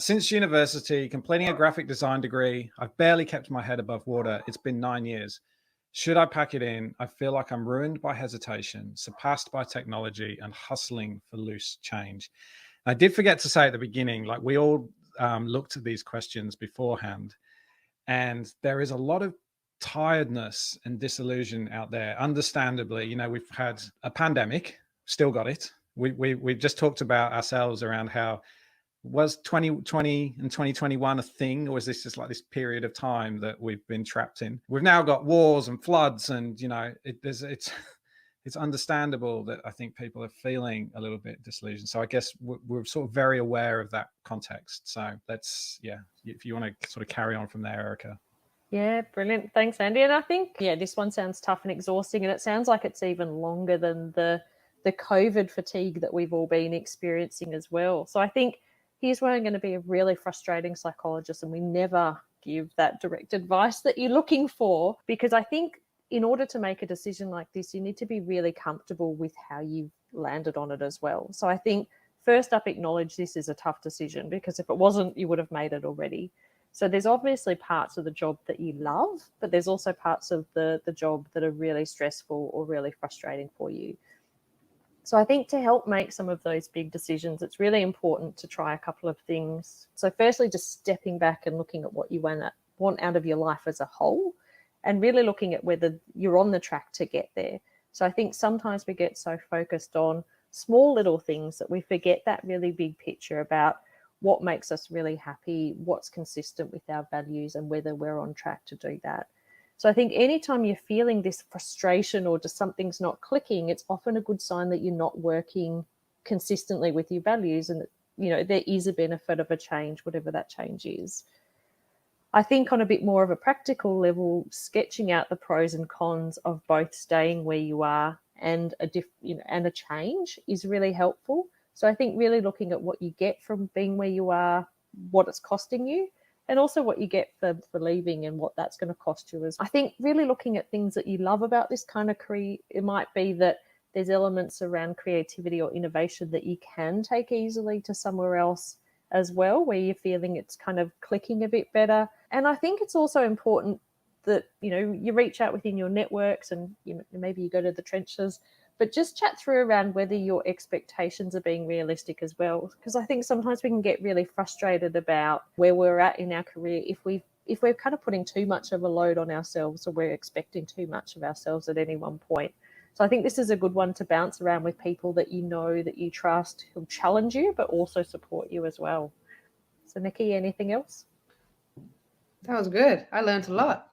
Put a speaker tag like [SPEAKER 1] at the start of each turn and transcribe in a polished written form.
[SPEAKER 1] Since university, completing a graphic design degree, I've barely kept my head above water. It's been 9 years. Should I pack it in? I feel like I'm ruined by hesitation, surpassed by technology, and hustling for loose change. I did forget to say at the beginning, like we all looked at these questions beforehand, and there is a lot of tiredness and disillusion out there. Understandably, you know, we've had a pandemic, still got it. We've just talked about ourselves around how was 2020 and 2021 a thing, or is this just like this period of time that we've been trapped in? We've now got wars and floods, and you know, it's understandable that I think people are feeling a little bit disillusioned. So I guess we're sort of very aware of that context. So let's, yeah, if you want to sort of carry on from there, Erica.
[SPEAKER 2] Yeah, brilliant. Thanks, Andy. And I think, yeah, this one sounds tough and exhausting, and it sounds like it's even longer than the COVID fatigue that we've all been experiencing as well. So I think here's where I'm going to be a really frustrating psychologist, and we never give that direct advice that you're looking for, because I think in order to make a decision like this, you need to be really comfortable with how you've landed on it as well. So I think first up, acknowledge this is a tough decision, because if it wasn't, you would have made it already. So there's obviously parts of the job that you love, but there's also parts of the job that are really stressful or really frustrating for you. So I think to help make some of those big decisions, it's really important to try a couple of things. So firstly, just stepping back and looking at what you want out of your life as a whole, and really looking at whether you're on the track to get there. So I think sometimes we get so focused on small little things that we forget that really big picture about what makes us really happy, what's consistent with our values, and whether we're on track to do that. So I think anytime you're feeling this frustration or just something's not clicking, it's often a good sign that you're not working consistently with your values, and you know there is a benefit of a change, whatever that change is. I think on a bit more of a practical level, sketching out the pros and cons of both staying where you are and a change is really helpful. So I think really looking at what you get from being where you are, what it's costing you, and also what you get for leaving and what that's going to cost you. I think really looking at things that you love about this kind of career, it might be that there's elements around creativity or innovation that you can take easily to somewhere else as well, where you're feeling it's kind of clicking a bit better. And I think it's also important that, you know, you reach out within your networks and maybe you go to the trenches, but just chat through around whether your expectations are being realistic as well. Because I think sometimes we can get really frustrated about where we're at in our career if we're kind of putting too much of a load on ourselves, or we're expecting too much of ourselves at any one point. So I think this is a good one to bounce around with people that you know, that you trust, who'll challenge you, but also support you as well. So Nikki, anything else?
[SPEAKER 3] That was good. I learned a lot.